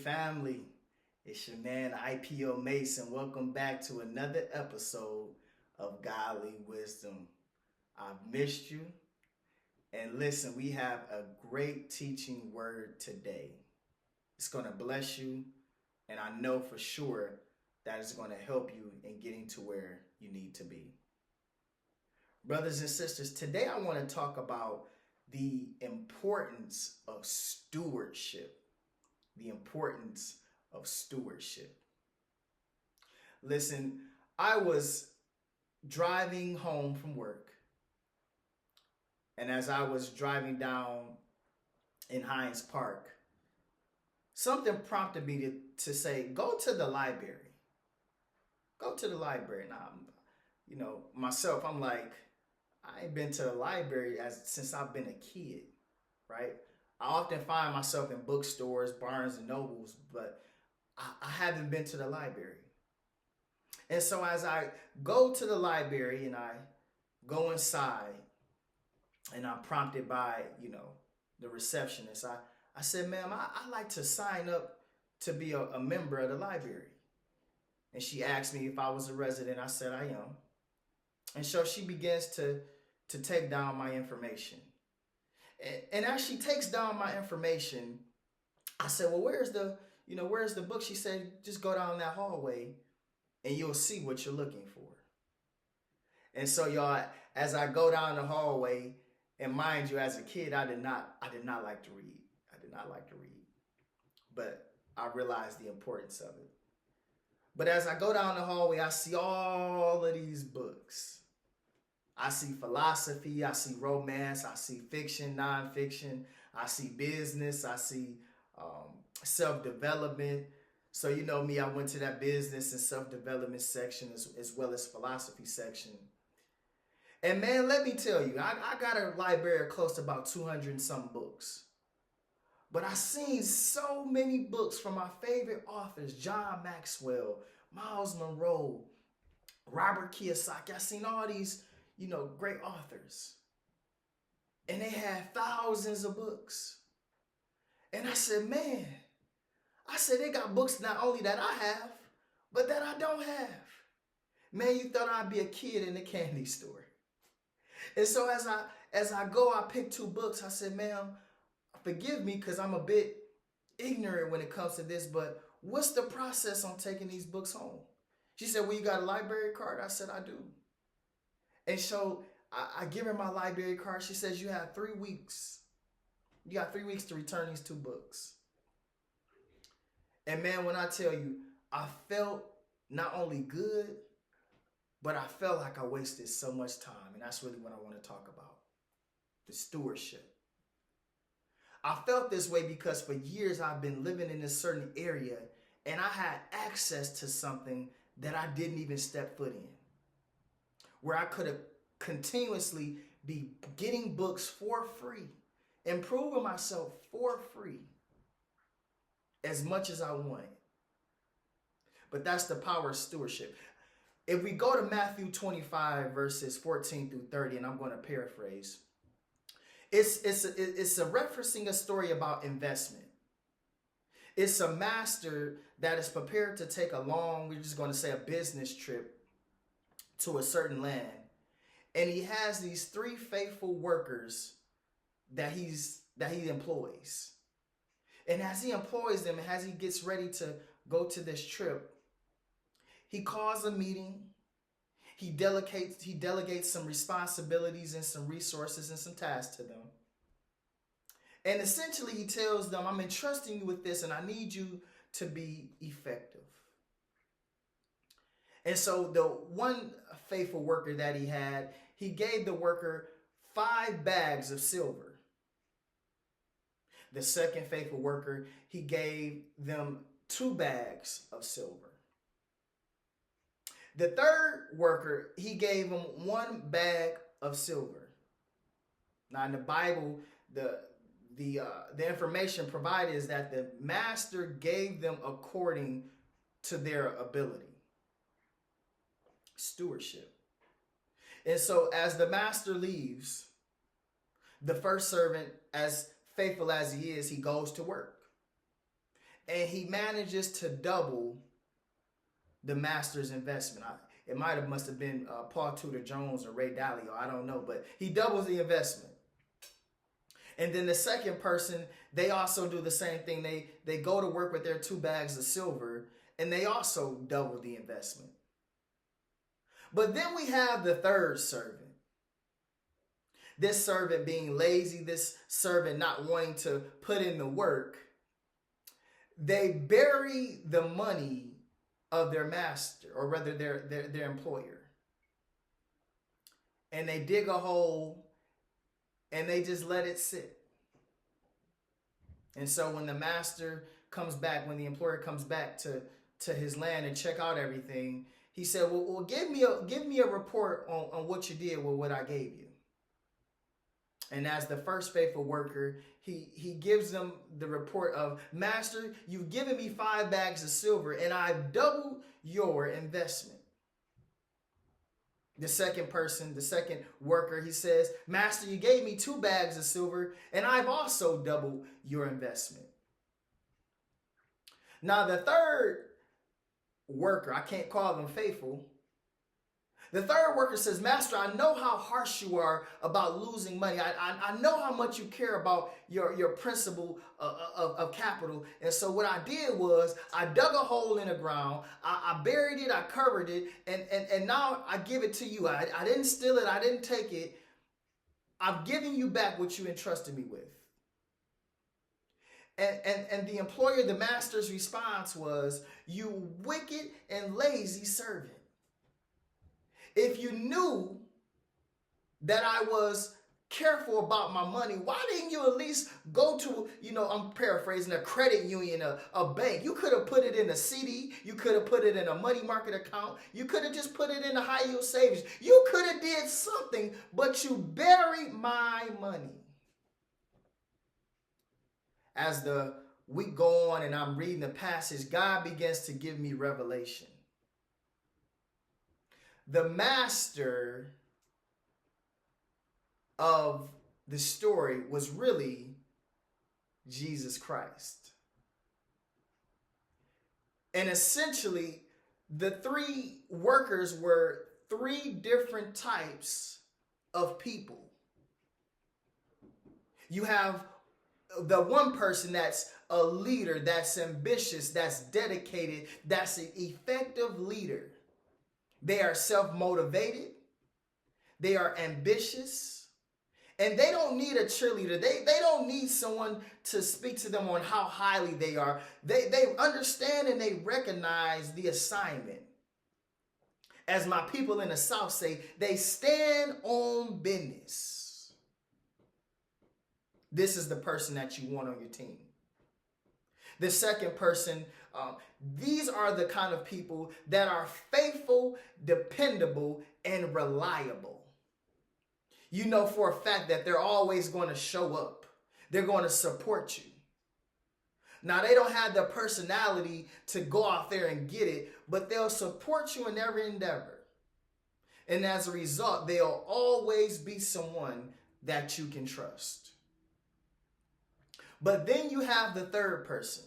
Family. It's your man IPO Mase, and welcome back to another episode of Godly Wisdom. I've missed you, and listen, we have a great teaching word today. It's going to bless you, and I know for sure that it's going to help you in getting to where you need to be. Brothers and sisters, today I want to talk about the importance of stewardship. The importance of stewardship. Listen, I was driving home from work, and as I was driving down in Hines Park, something prompted me to say, go to the library. Go to the library. Now, myself, I'm like, I ain't been to the library since I've been a kid, right? I often find myself in bookstores, Barnes and Nobles, but I haven't been to the library. And so as I go to the library and I go inside and I'm prompted by, the receptionist, I said, ma'am, I like to sign up to be a member of the library. And she asked me if I was a resident. I said, I am. And so she begins to take down my information. And as she takes down my information, I said, well, where's the book? She said, just go down that hallway and you'll see what you're looking for. And so, y'all, as I go down the hallway, and mind you, as a kid, I did not like to read. I did not like to read. But I realized the importance of it. But as I go down the hallway, I see all of these books. I see philosophy, I see romance, I see fiction, nonfiction, I see business, I see self-development. So you know me, I went to that business and self-development section as well as philosophy section. And man, let me tell you, I got a library close to about 200 and some books. But I seen so many books from my favorite authors, John Maxwell, Miles Monroe, Robert Kiyosaki. I seen all these great authors. And they had thousands of books. And I said, man, they got books not only that I have, but that I don't have. Man, you thought I'd be a kid in the candy store. And so as I go, I pick two books. I said, ma'am, forgive me because I'm a bit ignorant when it comes to this, but what's the process on taking these books home? She said, well, you got a library card? I said, I do. And so I give her my library card. She says, you have 3 weeks. You got 3 weeks to return these two books. And man, when I tell you, I felt not only good, but I felt like I wasted so much time. And that's really what I want to talk about. The stewardship. I felt this way because for years I've been living in a certain area and I had access to something that I didn't even step foot in. Where I could have continuously be getting books for free, improving myself for free as much as I wanted. But that's the power of stewardship. If we go to Matthew 25, verses 14 through 30, and I'm going to paraphrase, it's a referencing a story about investment. It's a master that is prepared to take we're just going to say a business trip to a certain land. And he has these 3 faithful workers that he employs. And as he employs them, and as he gets ready to go to this trip, he calls a meeting. He delegates some responsibilities and some resources and some tasks to them. And essentially he tells them, I'm entrusting you with this and I need you to be effective. And so the one faithful worker that he had, he gave the worker 5 bags of silver. The second faithful worker, he gave them 2 bags of silver. The third worker, he gave him 1 bag of silver. Now in the Bible, the information provided is that the master gave them according to their ability. Stewardship. And so as the master leaves, the first servant, as faithful as he is, he goes to work. And he manages to double the master's investment. It must have been Paul Tudor Jones or Ray Dalio, I don't know, but he doubles the investment. And then the second person, they also do the same thing. They go to work with their 2 bags of silver, and they also double the investment. But then we have the third servant. This servant being lazy, this servant not wanting to put in the work. They bury the money of their master, or rather their employer. And they dig a hole and they just let it sit. And so when the master comes back, when the employer comes back to his land and check out everything, he said, well give me a report on what you did with what I gave you. And as the first faithful worker, he gives them the report of, Master, you've given me 5 bags of silver and I've doubled your investment. The second person, the second worker, he says, Master, you gave me 2 bags of silver and I've also doubled your investment. Now the third worker, I can't call them faithful. The third worker says, Master, I know how harsh you are about losing money. I know how much you care about your principle of capital. And so what I did was I dug a hole in the ground. I buried it. I covered it. And now I give it to you. I didn't steal it. I didn't take it. I'm giving you back what you entrusted me with. And the employer, the master's response was, you wicked and lazy servant. If you knew that I was careful about my money, why didn't you at least go to, I'm paraphrasing, a credit union, a bank? You could have put it in a CD. You could have put it in a money market account. You could have just put it in a high yield savings. You could have did something, but you buried my money. As the week go on and I'm reading the passage, God begins to give me revelation. The master of the story was really Jesus Christ. And essentially, the 3 workers were 3 different types of people. You have the one person that's a leader, that's ambitious, that's dedicated, that's an effective leader. They are self-motivated. They are ambitious. And they don't need a cheerleader. They don't need someone to speak to them on how highly they are. They understand and they recognize the assignment. As my people in the South say, they stand on business. This is the person that you want on your team. The second person, these are the kind of people that are faithful, dependable, and reliable. You know for a fact that they're always going to show up. They're going to support you. Now, they don't have the personality to go out there and get it, but they'll support you in every endeavor. And as a result, they'll always be someone that you can trust. But then you have the third person.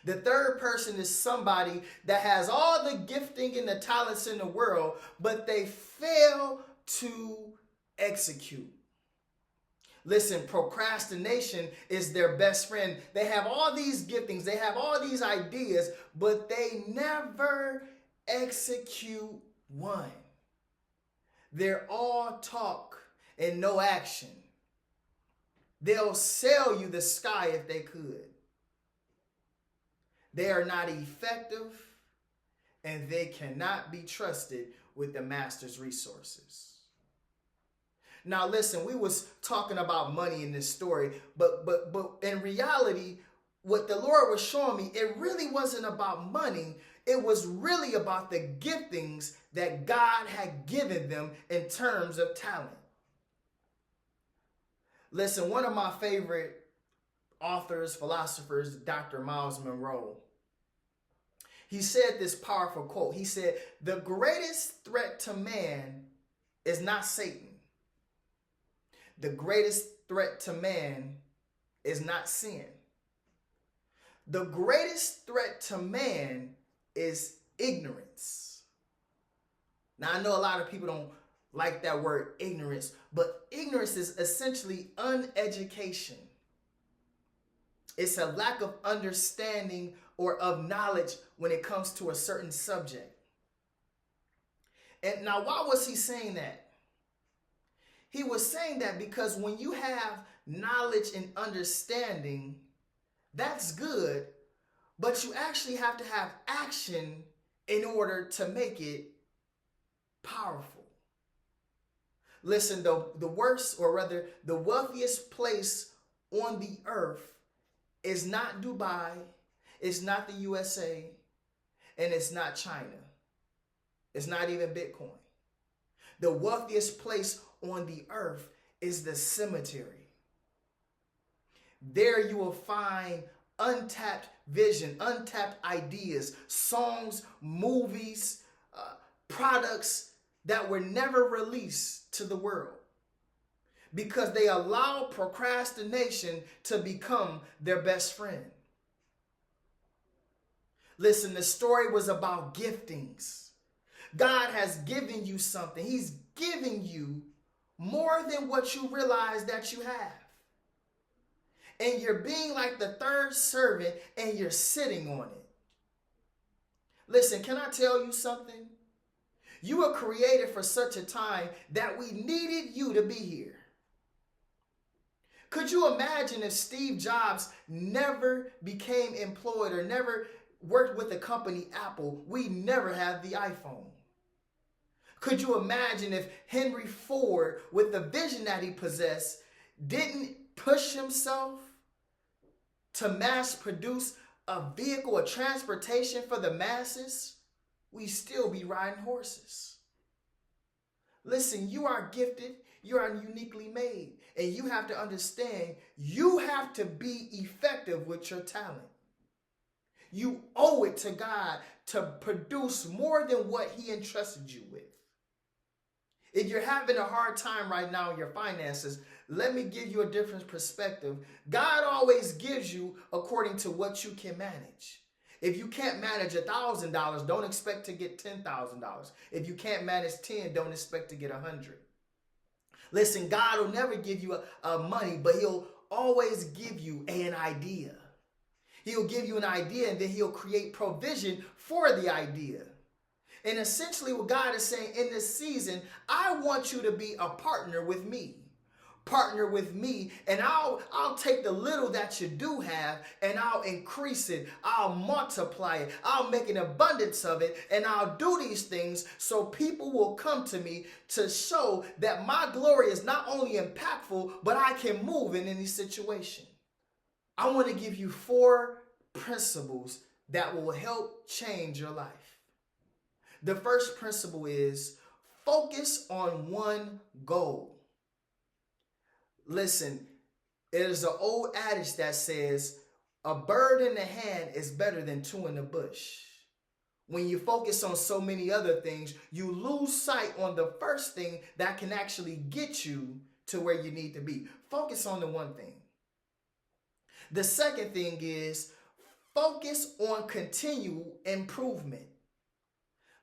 The third person is somebody that has all the gifting and the talents in the world, but they fail to execute. Listen, procrastination is their best friend. They have all these giftings, they have all these ideas, but they never execute one. They're all talk and no action. They'll sell you the sky if they could. They are not effective and they cannot be trusted with the master's resources. Now listen, we was talking about money in this story, but in reality, what the Lord was showing me, it really wasn't about money. It was really about the giftings that God had given them in terms of talent. Listen, one of my favorite authors, philosophers, Dr. Miles Monroe, He said this powerful quote. He said, "The greatest threat to man is not Satan. The greatest threat to man is not sin. The greatest threat to man is ignorance." Now, I know a lot of people don't like that word ignorance, but ignorance is essentially uneducation. It's a lack of understanding or of knowledge when it comes to a certain subject. And now, why was he saying that? He was saying that because when you have knowledge and understanding, that's good, but you actually have to have action in order to make it powerful. Listen, the worst, or rather the wealthiest place on the earth is not Dubai, it's not the USA, and it's not China. It's not even Bitcoin. The wealthiest place on the earth is the cemetery. There you will find untapped vision, untapped ideas, songs, movies, products that were never released to the world because they allow procrastination to become their best friend. Listen, the story was about giftings. God has given you something. He's giving you more than what you realize that you have. And you're being like the third servant and you're sitting on it. Listen, can I tell you something? You were created for such a time that we needed you to be here. Could you imagine if Steve Jobs never became employed or never worked with the company Apple? We never had the iPhone. Could you imagine if Henry Ford, with the vision that he possessed, didn't push himself to mass produce a vehicle, a transportation for the masses? We still be riding horses. Listen, you are gifted, you are uniquely made, and you have to understand you have to be effective with your talent. You owe it to God to produce more than what he entrusted you with. If you're having a hard time right now in your finances, let me give you a different perspective. God always gives you according to what you can manage. If you can't manage $1,000, don't expect to get $10,000. If you can't manage 10, don't expect to get 100. Listen, God will never give you a money, but he'll always give you an idea. He'll give you an idea and then he'll create provision for the idea. And essentially what God is saying in this season, I want you to be a partner with me. Partner with me, and I'll take the little that you do have and I'll increase it. I'll multiply it. I'll make an abundance of it, and I'll do these things so people will come to me to show that my glory is not only impactful, but I can move in any situation. I want to give you 4 principles that will help change your life. The first principle is focus on one goal. Listen, there's an old adage that says, a bird in the hand is better than 2 in the bush. When you focus on so many other things, you lose sight on the first thing that can actually get you to where you need to be. Focus on the one thing. The second thing is focus on continual improvement.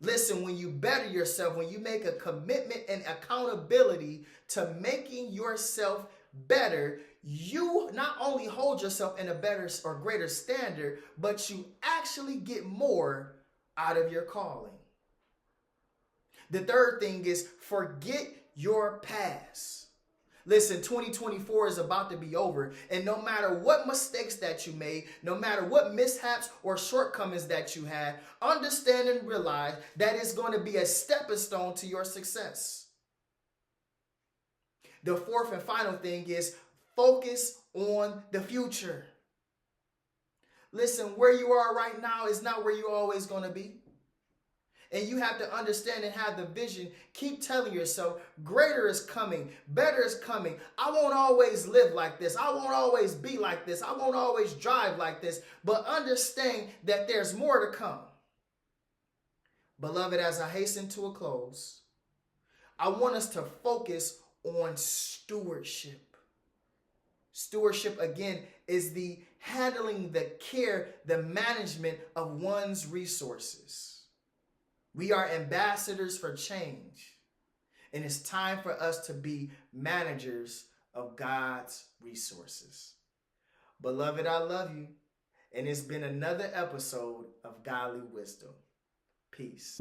Listen, when you better yourself, when you make a commitment and accountability to making yourself better, you not only hold yourself in a better or greater standard, but you actually get more out of your calling. The third thing is forget your past. Listen, 2024 is about to be over, and no matter what mistakes that you made, no matter what mishaps or shortcomings that you had, understand and realize that it's going to be a stepping stone to your success. The fourth and final thing is focus on the future. Listen, where you are right now is not where you're always going to be. And you have to understand and have the vision. Keep telling yourself, greater is coming, better is coming. I won't always live like this. I won't always be like this. I won't always drive like this. But understand that there's more to come. Beloved, as I hasten to a close, I want us to focus on stewardship. Stewardship, again, is the handling, the care, the management of one's resources. We are ambassadors for change, and it's time for us to be managers of God's resources. Beloved, I love you, and it's been another episode of Godly Wisdom. Peace.